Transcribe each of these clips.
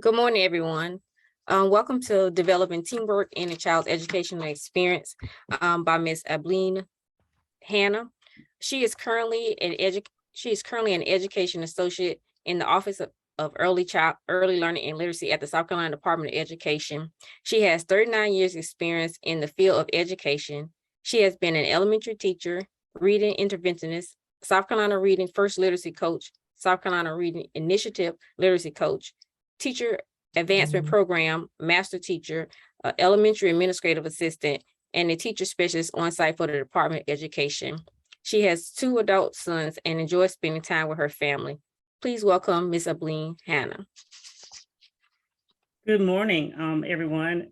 Good morning, everyone. Welcome to Developing Teamwork in a Child's Educational Experience by Ms. Ablean Hanna. She is currently an education associate in the Office of Early Learning and Literacy at the South Carolina Department of Education. She has 39 years experience in the field of education. She has been an elementary teacher, reading interventionist, South Carolina Reading First Literacy Coach, South Carolina Reading Initiative Literacy Coach, Teacher Advancement Program, Master Teacher, Elementary Administrative Assistant, and a teacher specialist on site for the Department of Education. She has 2 adult sons and enjoys spending time with her family. Please welcome Ms. Ablean Hanna. Good morning, everyone.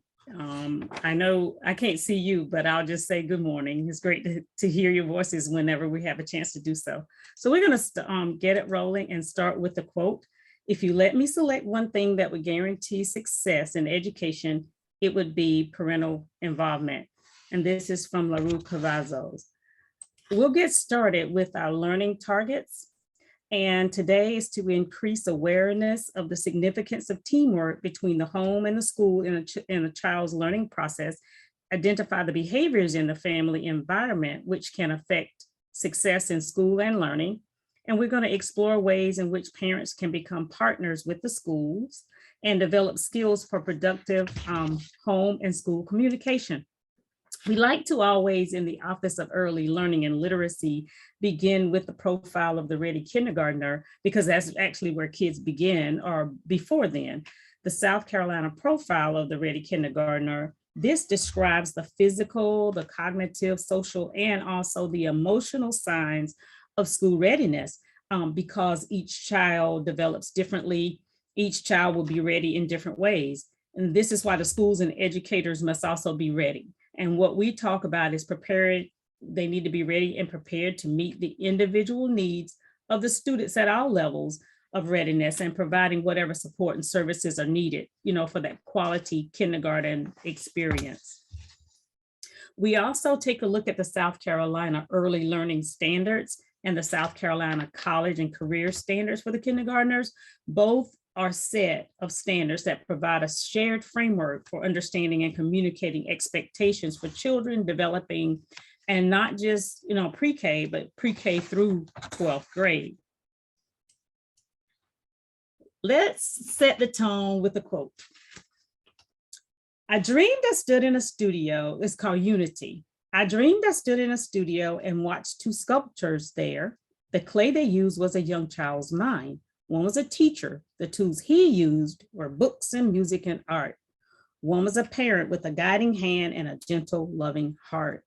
I know I can't see you, but I'll just say good morning. It's great to hear your voices whenever we have a chance to do so. So we're going to get it rolling and start with the quote. If you let me select one thing that would guarantee success in education, it would be parental involvement. And this is from LaRue Cavazos. We'll get started with our learning targets. And today is to increase awareness of the significance of teamwork between the home and the school in a child's learning process, identify the behaviors in the family environment which can affect success in school and learning. And we're going to explore ways in which parents can become partners with the schools and develop skills for productive home and school communication. We like to always, in the Office of Early Learning and Literacy, begin with the profile of the ready kindergartner, because that's actually where kids begin, or before then. The South Carolina profile of the ready kindergartner, this describes the physical, the cognitive, social, and also the emotional signs of school readiness, because each child develops differently. Each child will be ready in different ways. And this is why the schools and educators must also be ready. And what we talk about is prepared. They need to be ready and prepared to meet the individual needs of the students at all levels of readiness and providing whatever support and services are needed, for that quality kindergarten experience. We also take a look at the South Carolina Early Learning Standards and the South Carolina College and Career Standards for the kindergartners. Both are set of standards that provide a shared framework for understanding and communicating expectations for children developing, and not just pre-K, but pre-K through 12th grade. Let's set the tone with a quote. I dreamed I stood in a studio. It's called Unity. I dreamed I stood in a studio and watched 2 sculptors there. The clay they used was a young child's mind. One was a teacher. The tools he used were books and music and art. One was a parent with a guiding hand and a gentle, loving heart.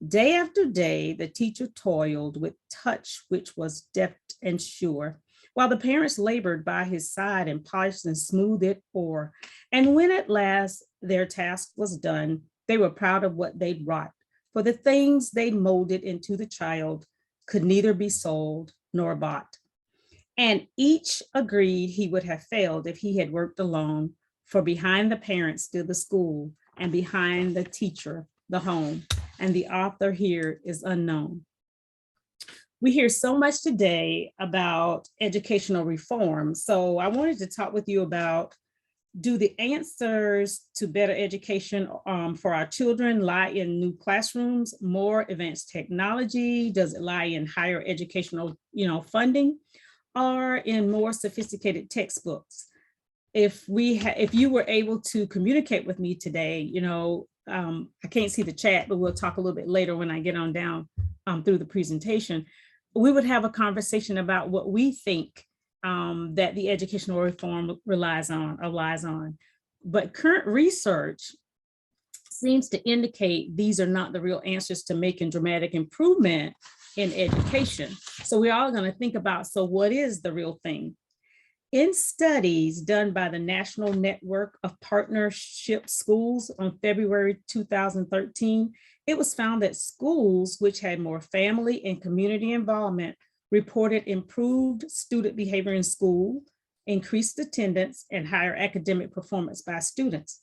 Day after day, the teacher toiled with touch, which was deft and sure, while the parents labored by his side and polished and smoothed it o'er. And when at last their task was done, they were proud of what they'd wrought, for the things they molded into the child could neither be sold nor bought. And each agreed he would have failed if he had worked alone, for behind the parent stood the school, and behind the teacher, the home, and the author here is unknown. We hear so much today about educational reform, so I wanted to talk with you about, do the answers to better education for our children lie in new classrooms, more advanced technology? Does it lie in higher educational funding? Or in more sophisticated textbooks? If you were able to communicate with me today, I can't see the chat, but we'll talk a little bit later when I get on down through the presentation. We would have a conversation about what we think that the educational reform relies on. But current research seems to indicate these are not the real answers to making dramatic improvement in education. So we're all going to think about, so what is the real thing? In studies done by the National Network of Partnership Schools on February 2013, it was found that schools which had more family and community involvement reported improved student behavior in school, increased attendance, and higher academic performance by students.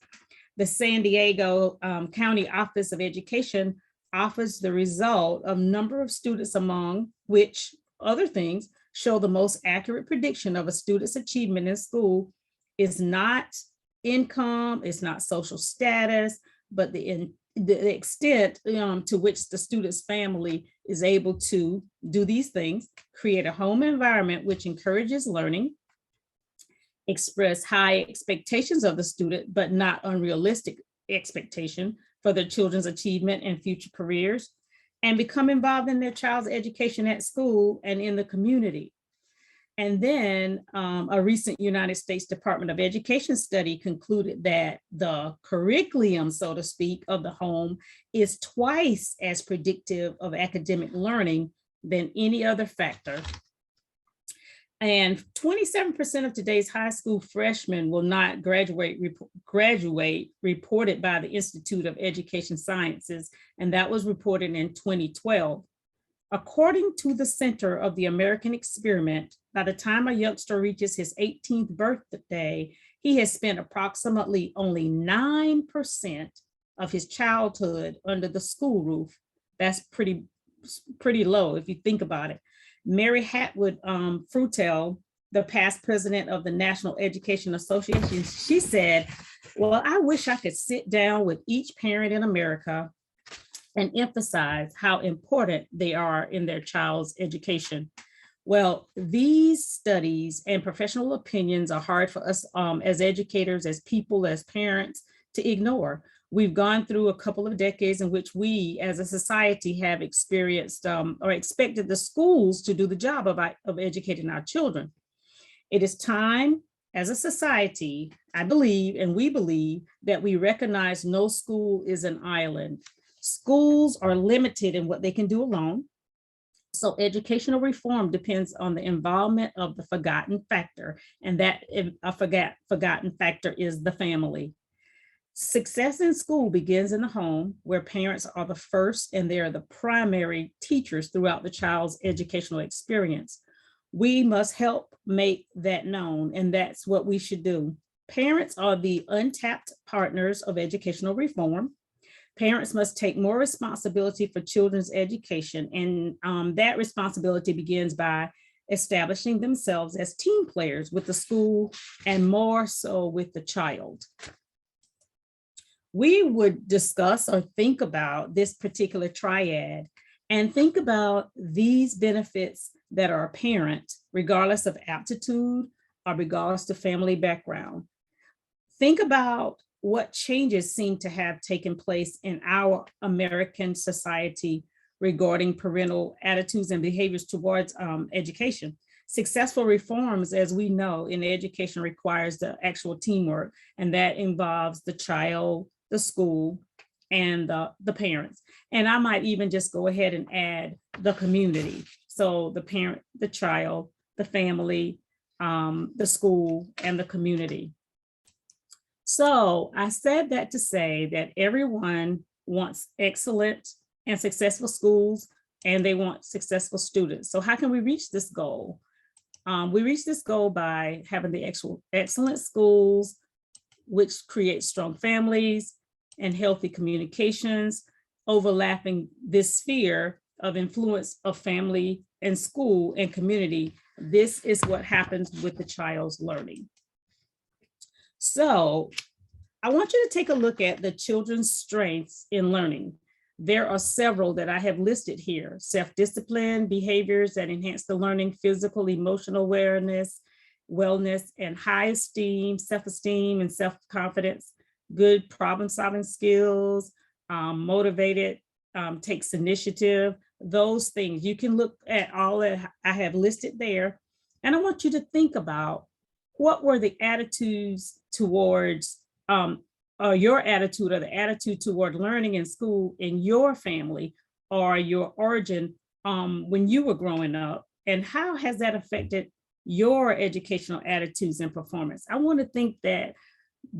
The San Diego County Office of Education offers the result of number of students, among which other things show the most accurate prediction of a student's achievement in school It's not income, it's not social status, but the extent to which the student's family is able to do these things, create a home environment which encourages learning, express high expectations of the student, but not unrealistic expectation for their children's achievement and future careers, and become involved in their child's education at school and in the community. And then a recent United States Department of Education study concluded that the curriculum, so to speak, of the home is twice as predictive of academic learning than any other factor. And 27% of today's high school freshmen will not graduate, reported by the Institute of Education Sciences, and that was reported in 2012. According to the Center of the American Experiment, by the time a youngster reaches his 18th birthday, he has spent approximately only 9% of his childhood under the school roof. That's pretty low if you think about it. Mary Hatwood Frutel, the past president of the National Education Association, she said, well, I wish I could sit down with each parent in America and emphasize how important they are in their child's education. Well, these studies and professional opinions are hard for us as educators, as people, as parents to ignore. We've gone through a couple of decades in which we as a society have experienced or expected the schools to do the job of educating our children. It is time as a society, I believe, and we believe, that we recognize no school is an island. Schools are limited in what they can do alone. So educational reform depends on the involvement of the forgotten factor, and that forgotten factor is the family. Success in school begins in the home, where parents are the first and they're the primary teachers throughout the child's educational experience. We must help make that known, and that's what we should do. Parents are the untapped partners of educational reform. Parents must take more responsibility for children's education, and that responsibility begins by establishing themselves as team players with the school and more so with the child. We would discuss or think about this particular triad and think about these benefits that are apparent regardless of aptitude or regardless of family background. Think about what changes seem to have taken place in our American society regarding parental attitudes and behaviors towards education. Successful reforms, as we know, in education requires the actual teamwork, and that involves the child, the school, and the parents. And I might even just go ahead and add the community. So the parent, the child, the family, the school, and the community. So I said that to say that everyone wants excellent and successful schools, and they want successful students. So how can we reach this goal? We reach this goal by having the actual excellent schools, which create strong families and healthy communications, overlapping this sphere of influence of family and school and community. This is what happens with the child's learning. So I want you to take a look at the children's strengths in learning. There are several that I have listed here: self-discipline, behaviors that enhance the learning, physical, emotional awareness, wellness, and high esteem, self-esteem, and self-confidence, good problem-solving skills, motivated, takes initiative, those things. You can look at all that I have listed there. And I want you to think about what were the attitudes towards, your attitude or the attitude toward learning in school in your family or your origin when you were growing up, and how has that affected your educational attitudes and performance? I want to think that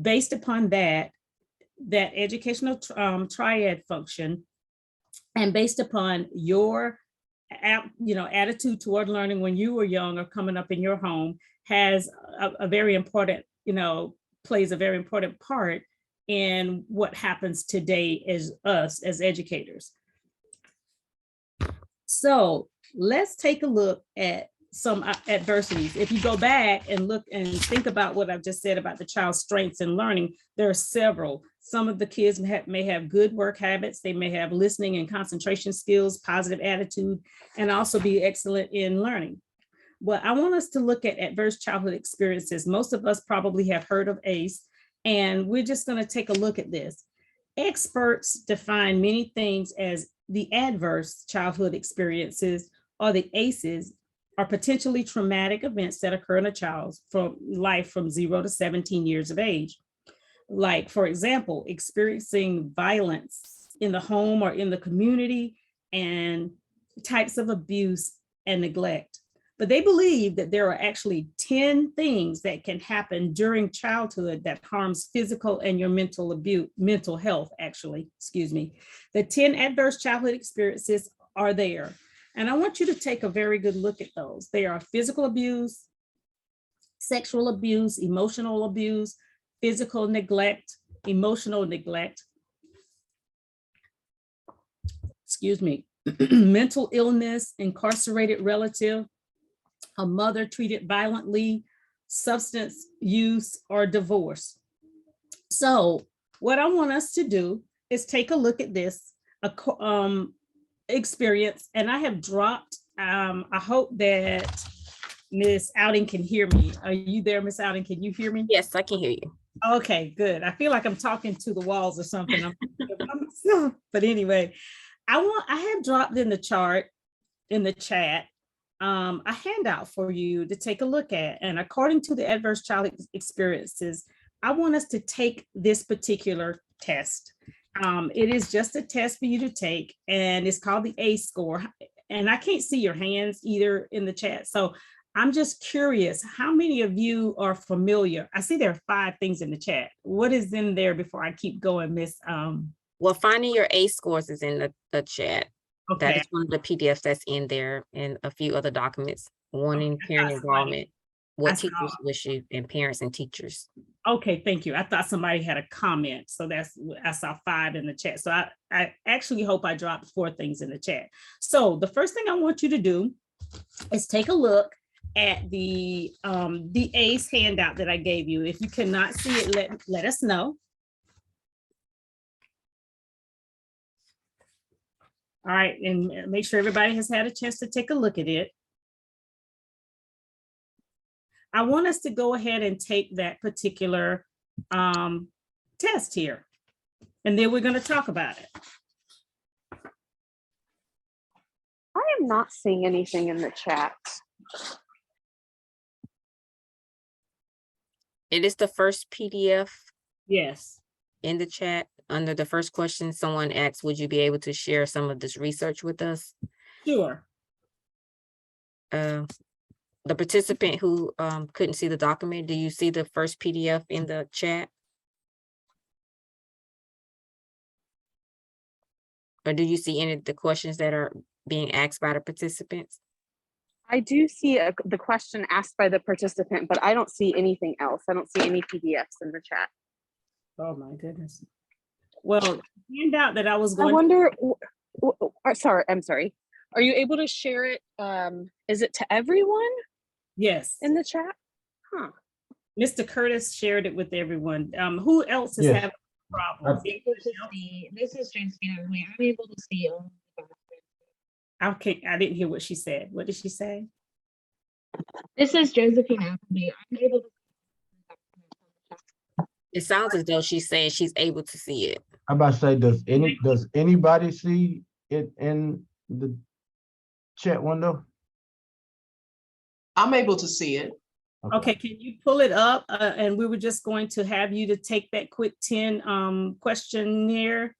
based upon that educational triad function, and based upon your attitude toward learning when you were young or coming up in your home, has a very important, plays a very important part in what happens today as us as educators. So let's take a look at some adversities. If you go back and look and think about what I've just said about the child's strengths in learning, there are several. Some of the kids may have good work habits. They may have listening and concentration skills, positive attitude, and also be excellent in learning. Well, I want us to look at adverse childhood experiences. Most of us probably have heard of ACE, and we're just going to take a look at this. Experts define many things as the adverse childhood experiences, or the ACEs, are potentially traumatic events that occur in a child's life from 0 to 17 years of age. Like, for example, experiencing violence in the home or in the community, and types of abuse and neglect. But they believe that there are actually 10 things that can happen during childhood that harms physical and your mental health, actually, excuse me. The 10 adverse childhood experiences are there. And I want you to take a very good look at those. They are physical abuse, sexual abuse, emotional abuse, physical neglect, emotional neglect, excuse me, mental illness, incarcerated relative, a mother treated violently, substance use, or divorce. So what I want us to do is take a look at this experience, and I have dropped, I hope that Miss Outing can hear me. Are you there, Miss Outing? Can you hear me? Yes, I can hear you. Okay, good. I feel like I'm talking to the walls or something. But anyway, I have dropped in the chart, in the chat, a handout for you to take a look at. And according to the adverse child experiences, I want us to take this particular test. It is just a test for you to take, and it's called the ACE score. And I can't see your hands either in the chat. So I'm just curious, how many of you are familiar? I see there are 5 things in the chat. What is in there before I keep going, Miss? Well, finding your ACE scores is in the chat. Okay. That is one of the PDFs that's in there, and a few other documents, warning, parent involvement, what teachers wish you, and parents and teachers. Okay, thank you. I thought somebody had a comment. So I saw 5 in the chat. So I actually hope I dropped 4 things in the chat. So the first thing I want you to do is take a look at the ACE handout that I gave you. If you cannot see it, let us know. All right, and make sure everybody has had a chance to take a look at it. I want us to go ahead and take that particular test here, and then we're going to talk about it. I am not seeing anything in the chat. It is the first PDF. Yes. In the chat. Under the first question, someone asked, would you be able to share some of this research with us? Sure. The participant who couldn't see the document, do you see the first PDF in the chat? Or do you see any of the questions that are being asked by the participants? I do see the question asked by the participant, but I don't see anything else. I don't see any PDFs in the chat. Oh my goodness. Well, the handout that I was I going wonder, sorry, I'm sorry. Are you able to share it? Is it to everyone? Yes. In the chat? Huh. Mr. Curtis shared it with everyone. Who else is having problems? This is Josephine. I'm able to see. Okay, I didn't hear what she said. What did she say? This is Josephine Appleby. I'm able to. It sounds as though she's saying she's able to see it. I'm about to say, does anybody see it in the chat window? I'm able to see it. Okay, can you pull it up? And we were just going to have you to take that quick 10 questionnaire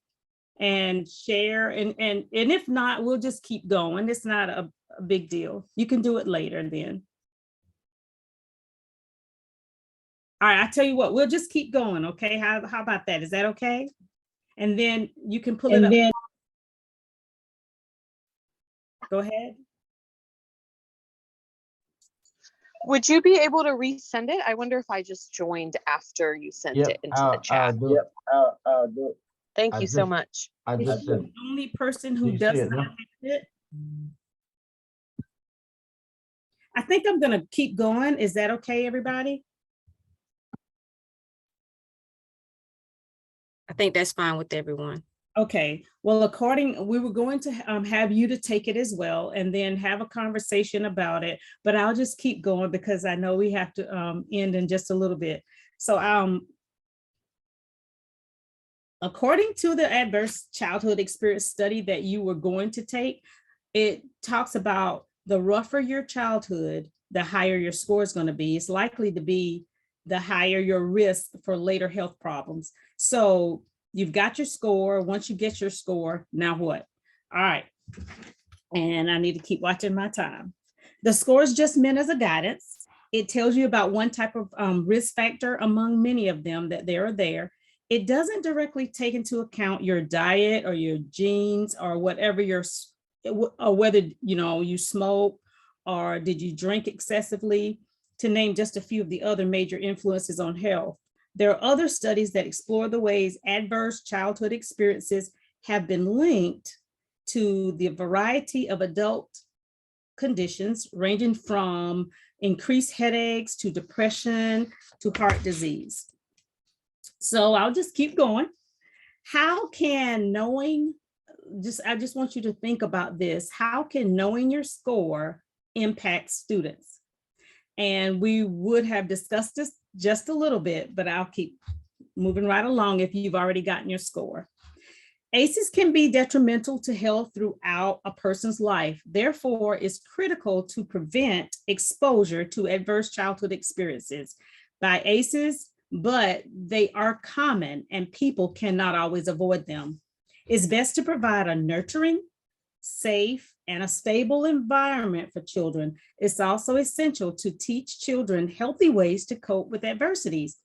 and share. And if not, we'll just keep going. It's not a big deal. You can do it later then. All right, I tell you what, we'll just keep going, okay? How about that? Is that okay? And then you can pull it up. Go ahead. Would you be able to resend it? I wonder if I just joined after you sent it into the chat. I'll do it. Thank you so much. I just Is the only person who does not have it. I think I'm gonna keep going. Is that okay, everybody? I think that's fine with everyone. Okay, well, we were going to have you to take it as well and then have a conversation about it, but I'll just keep going because I know we have to end in just a little bit. So according to the adverse childhood experience study that you were going to take, it talks about the rougher your childhood, the higher your score is going to be. It's likely to be the higher your risk for later health problems. So you've got your score. Once you get your score, now what? All right. And I need to keep watching my time. The score is just meant as a guidance. It tells you about one type of risk factor among many of them that there are there. It doesn't directly take into account your diet or your genes or whatever or whether you smoke or did you drink excessively, to name just a few of the other major influences on health. There are other studies that explore the ways adverse childhood experiences have been linked to the variety of adult conditions, ranging from increased headaches to depression to heart disease. So I'll just keep going. How can knowing, I just want you to think about this. How can knowing your score impact students? And we would have discussed this just a little bit, but I'll keep moving right along if you've already gotten your score. ACEs can be detrimental to health throughout a person's life. Therefore, it's critical to prevent exposure to adverse childhood experiences by ACEs, but they are common and people cannot always avoid them. It's best to provide a nurturing, safe, and a stable environment for children. It's also essential to teach children healthy ways to cope with adversities.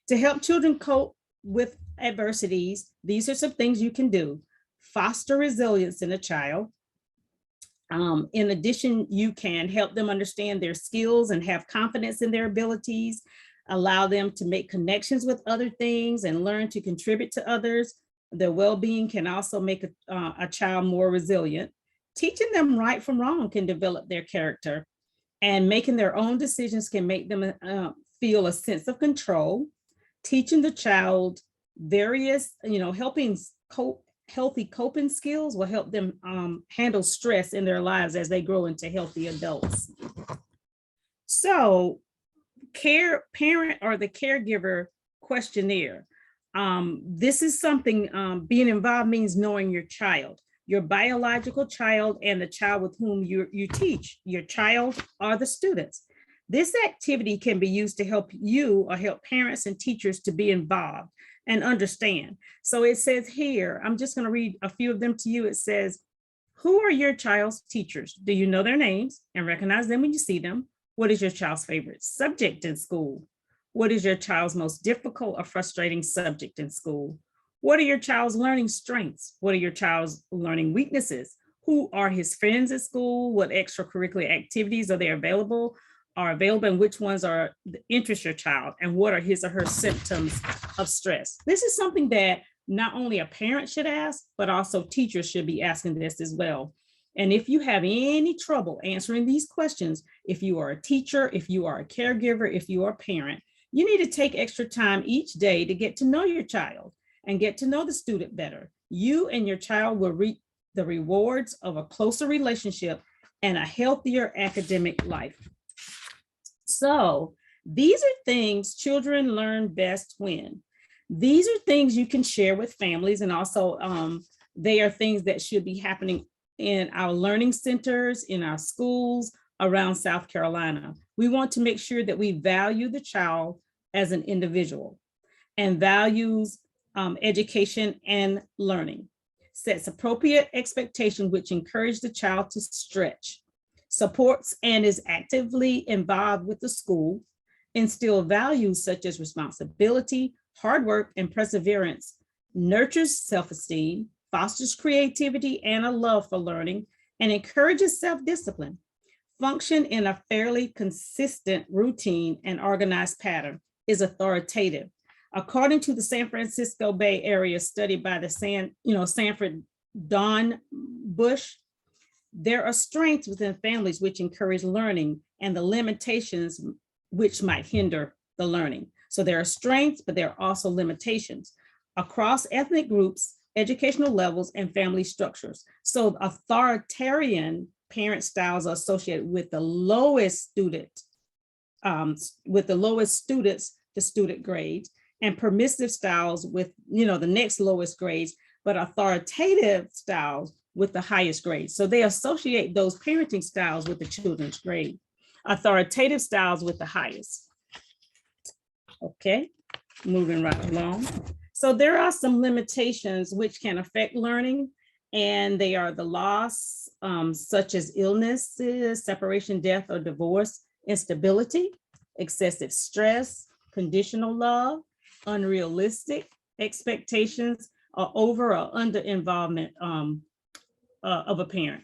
To help children cope with adversities, these are some things you can do. Foster resilience in a child. In addition, you can help them understand their skills and have confidence in their abilities, allow them to make connections with other things and learn to contribute to others. Their well-being can also make a child more resilient. Teaching them right from wrong can develop their character, and making their own decisions can make them feel a sense of control. Teaching the child various, helping healthy coping skills will help them handle stress in their lives as they grow into healthy adults. So, parent or the caregiver questionnaire. This is something, being involved means knowing your child, your biological child, and the child with whom you teach, your child or the students. This activity can be used to help you or help parents and teachers to be involved and understand. So it says here, I'm just going to read a few of them to you. It says, who are your child's teachers? Do you know their names and recognize them when you see them? What is your child's favorite subject in school? What is your child's most difficult or frustrating subject in school? What are your child's learning strengths? What are your child's learning weaknesses? Who are his friends at school? What extracurricular activities are available, and which ones interest your child? And what are his or her symptoms of stress? This is something that not only a parent should ask, but also teachers should be asking this as well. And if you have any trouble answering these questions, if you are a teacher, if you are a caregiver, if you are a parent, you need to take extra time each day to get to know your child and get to know the student better. You and your child will reap the rewards of a closer relationship and a healthier academic life. So these are things children learn best when. These are things you can share with families, and also they are things that should be happening in our learning centers, in our schools around South Carolina. We want to make sure that we value the child as an individual and values education and learning. Sets appropriate expectations which encourage the child to stretch, supports and is actively involved with the school, instill values such as responsibility, hard work, and perseverance, nurtures self-esteem, fosters creativity and a love for learning, and encourages self-discipline, function in a fairly consistent routine and organized pattern, is authoritative. According to the San Francisco Bay Area study by the Sanford Don Bush, there are strengths within families which encourage learning and the limitations which might hinder the learning. So there are strengths, but there are also limitations across ethnic groups, educational levels, and family structures. So authoritarian parent styles are associated with the lowest students, the student grades, and permissive styles with, the next lowest grades, but authoritative styles with the highest grades. So they associate those parenting styles with the children's grade, authoritative styles with the highest. Okay, moving right along. So there are some limitations which can affect learning, and they are the loss, such as illnesses, separation, death, or divorce, instability, excessive stress, conditional love, unrealistic expectations, or over or under involvement of a parent.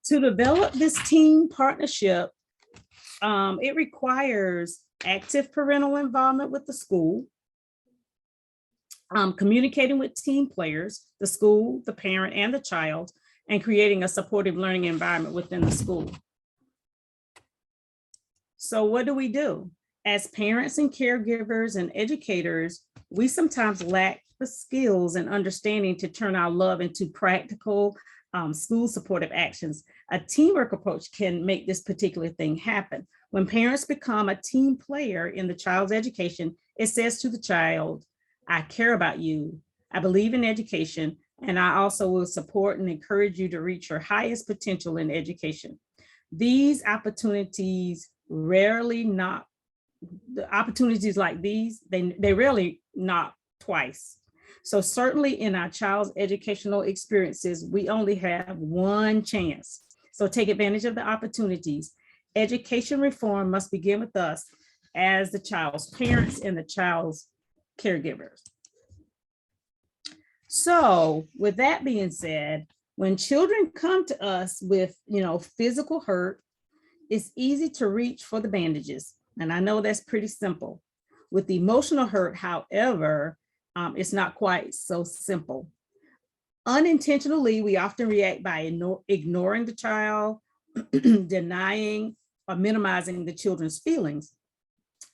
To develop this team partnership, it requires active parental involvement with the school, communicating with team players, the school, the parent, and the child, and creating a supportive learning environment within the school. So what do? As parents and caregivers and educators, we sometimes lack the skills and understanding to turn our love into practical school supportive actions. A teamwork approach can make this particular thing happen. When parents become a team player in the child's education, it says to the child, I care about you, I believe in education, and I also will support and encourage you to reach your highest potential in education. These opportunities rarely knock, the opportunities like these, they rarely knock twice. So certainly in our child's educational experiences, we only have one chance. So take advantage of the opportunities. Education reform must begin with us as the child's parents and the child's caregivers. So with that being said, when children come to us with, physical hurt, it's easy to reach for the bandages. And I know that's pretty simple. With the emotional hurt, however, it's not quite so simple. Unintentionally, we often react by ignoring the child, denying or minimizing the children's feelings.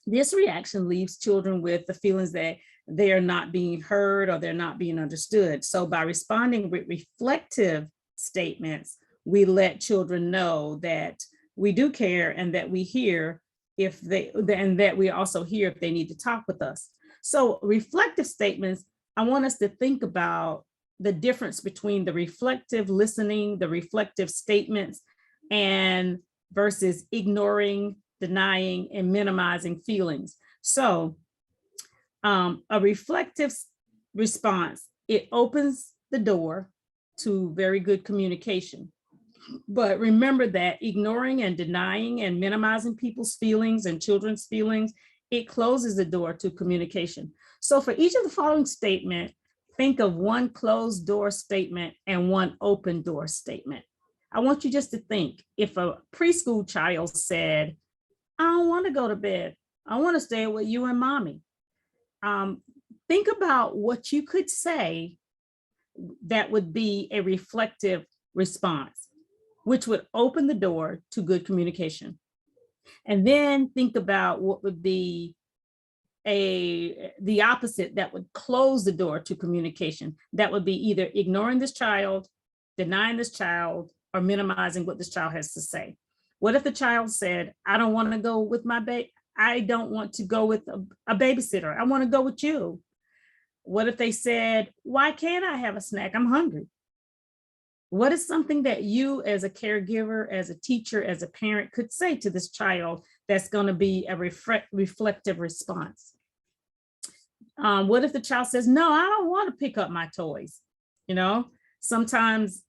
This reaction leaves children with the feelings that they are not being heard or they're not being understood. So by responding with reflective statements, we let children know that we do care and that we hear and that we also hear if they need to talk with us. So reflective statements, I want us to think about the difference between the reflective listening, the reflective statements, and versus ignoring, denying, and minimizing feelings. So a reflective response, it opens the door to very good communication. But remember that ignoring and denying and minimizing people's feelings and children's feelings, it closes the door to communication. So for each of the following statement, think of one closed door statement and one open door statement. I want you just to think, if a preschool child said, I don't want to go to bed, I want to stay with you and mommy. Think about what you could say that would be a reflective response, which would open the door to good communication. And then think about what would be the opposite that would close the door to communication. That would be either ignoring this child, denying this child, or minimizing what this child has to say. What if the child said, I don't want to go with my baby. I don't want to go with a babysitter. I want to go with you. What if they said, why can't I have a snack? I'm hungry. What is something that you as a caregiver, as a teacher, as a parent could say to this child that's going to be a reflective response? What if the child says, no, I don't want to pick up my toys? Sometimes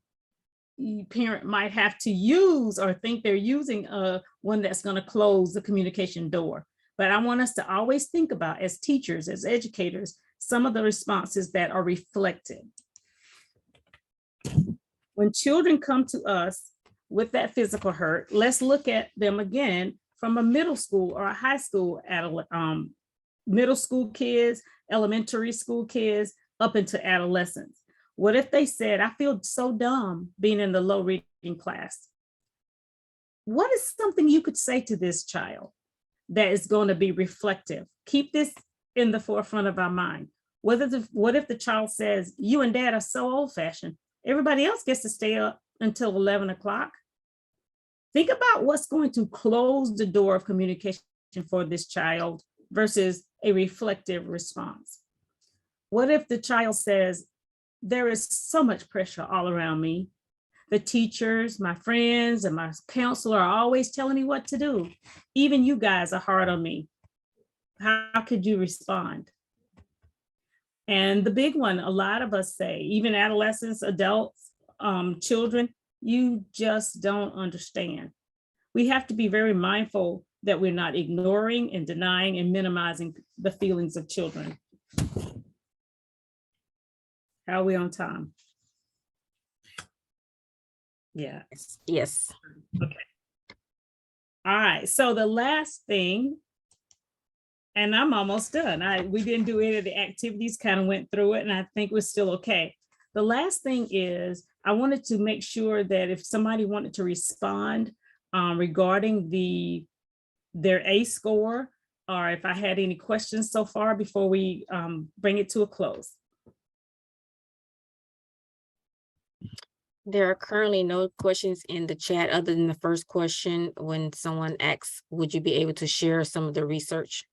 parent might have to use or think they're using one that's going to close the communication door. But I want us to always think about, as teachers, as educators, some of the responses that are reflective. When children come to us with that physical hurt, let's look at them again from a middle school or a high school, middle school kids, elementary school kids, up into adolescence. What if they said, I feel so dumb being in the low reading class? What is something you could say to this child that is going to be reflective? Keep this in the forefront of our mind. What if the child says, you and dad are so old fashioned, everybody else gets to stay up until 11 o'clock? Think about what's going to close the door of communication for this child versus a reflective response. What if the child says, there is so much pressure all around me. The teachers, my friends, and my counselor are always telling me what to do. Even you guys are hard on me. How could you respond? And the big one, a lot of us say, even adolescents, adults, children, you just don't understand. We have to be very mindful that we're not ignoring and denying and minimizing the feelings of children. How are we on time? Yeah. Yes. Okay. All right. So the last thing, and I'm almost done. We didn't do any of the activities, kind of went through it, and I think we're still okay. The last thing is I wanted to make sure that if somebody wanted to respond regarding their A score, or if I had any questions so far before we bring it to a close. There are currently no questions in the chat other than the first question when someone asks, would you be able to share some of the research?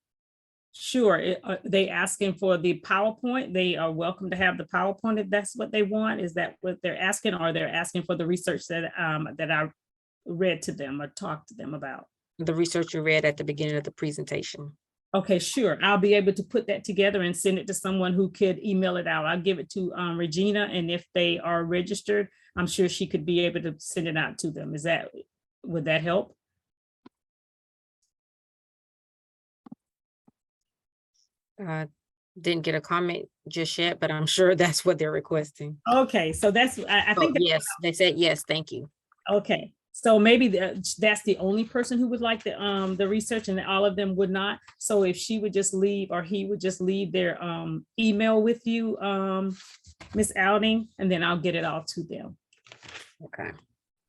Sure. They asking for the PowerPoint. They are welcome to have the PowerPoint if that's what they want. Is that what they're asking, or they're asking for the research that that I read to them or talked to them about? The research you read at the beginning of the presentation. Okay, sure. I'll be able to put that together and send it to someone who could email it out. I'll give it to Regina, and if they are registered, I'm sure she could be able to send it out to them. Would that help? Didn't get a comment just yet, but I'm sure that's what they're requesting. Okay, so I think Yes, they said yes, thank you. okay. So maybe that's the only person who would like the research, and all of them would not. So if she would just leave, or he would just leave their email with you, Ms. Outing, and then I'll get it all to them. Okay.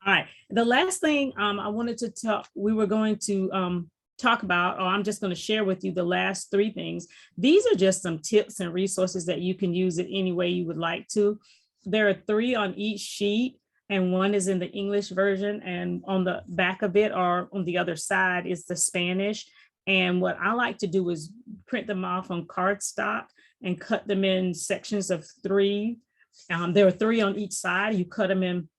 All right. The last thing I wanted to talk, we were going to talk about, or I'm just going to share with you the last three things. These are just some tips and resources that you can use it any way you would like to. There are 3 on each sheet, and one is in the English version, and on the back of it, or on the other side, is the Spanish. And what I like to do is print them off on cardstock and cut them in sections of 3. There are 3 on each side. You cut them in,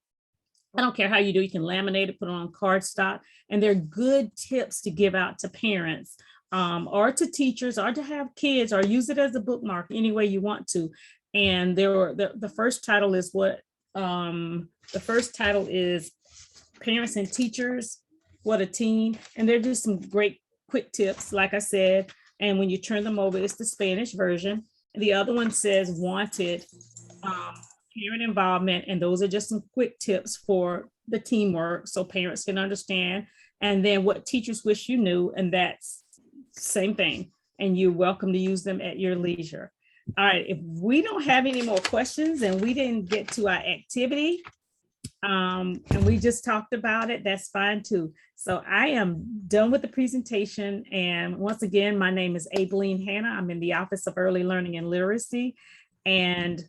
I don't care how you do, you can laminate it, put it on cardstock, and they're good tips to give out to parents or to teachers, or to have kids, or use it as a bookmark any way you want to. And the first title is Parents and Teachers, What a Team. And they're just some great quick tips, like I said. And when you turn them over, it's the Spanish version. The other one says Wanted, Parent Involvement. And those are just some quick tips for the teamwork so parents can understand. And then What Teachers Wish You Knew. And that's same thing. And you're welcome to use them at your leisure. All right, if we don't have any more questions and we didn't get to our activity, and we just talked about it, that's fine too. So I am done with the presentation. And once again, my name is Ablean Hanna. I'm in the Office of Early Learning and Literacy, and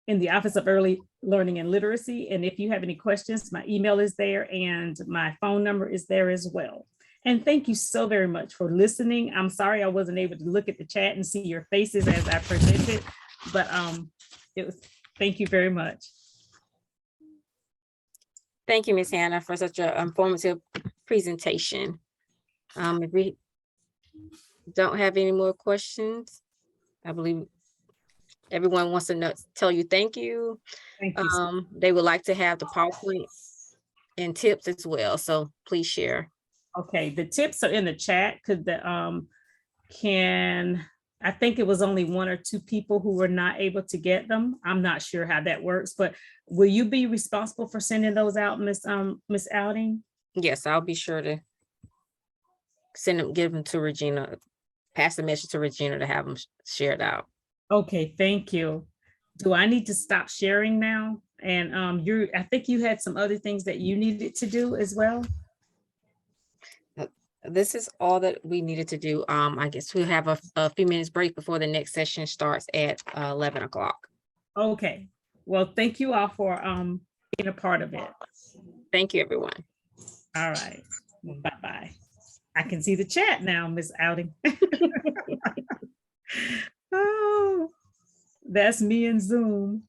And if you have any questions, my email is there and my phone number is there as well. And thank you so very much for listening. I'm sorry I wasn't able to look at the chat and see your faces as I presented, but thank you very much. Thank you, Ms. Hanna, for such an informative presentation. If we don't have any more questions, I believe everyone wants to tell you thank you. Thank you. They would like to have the PowerPoint and tips as well, so please share. Okay, the tips are in the chat. I think it was only 1 or 2 people who were not able to get them. I'm not sure how that works, but will you be responsible for sending those out, Miss Outing? Yes, I'll be sure to give them to Regina, pass the message to Regina to have them shared out. Okay, thank you. Do I need to stop sharing now? And I think you had some other things that you needed to do as well. This is all that we needed to do. I guess we'll have a few minutes break before the next session starts at 11 o'clock. Okay. Well, thank you all for being a part of it. Thank you, everyone. All right. Bye-bye. I can see the chat now, Miss Outing. Oh, that's me in Zoom.